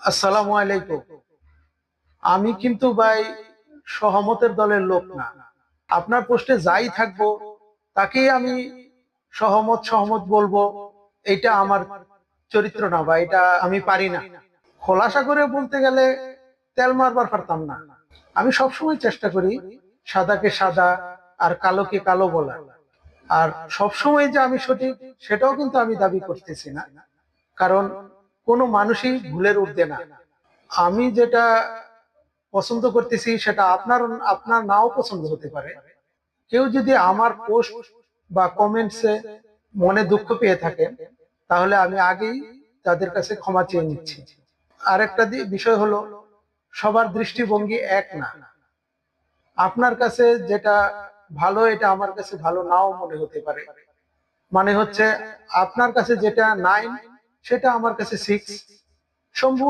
আসসালামু আলাইকুম। আমি কিন্তু ভাই সহমতের দলের লোক না। আপনার পোস্টে যাই থাকবো তাকেই আমি সহমত সহমত বলবো, এটা আমার চরিত্র না, বা এটা আমি পারি না। খোলাসা করে বলতে গেলে তেল মারবার পারতাম না। আমি সবসময় চেষ্টা করি সাদাকে সাদা আর কালোকে কালো বলা। আর সবসময় যে আমি সঠিক সেটাও কিন্তু আমি দাবি করতেছি না, কারণ কোনো মানুষই ভুলের ঊর্ধ্বে না। আমি যেটা পছন্দ করতেছি সেটা আপনার আপনার নাও পছন্দ হতে পারে। কেউ যদি আমার পোস্ট বা কমেন্টসে মনে দুঃখ পেয়ে থাকেন, তাহলে আমি আগেই তাদের কাছে ক্ষমা চেয়ে নিচ্ছি। আরেকটা বিষয় হলো, সবার দৃষ্টিভঙ্গি এক না। আপনার কাছে যেটা ভালো এটা আমার কাছে ভালো নাও মনে হতে পারে। মানে হচ্ছে, আপনার কাছে যেটা 9 সেটা আমার কাছে 6। সম্পূর্ণ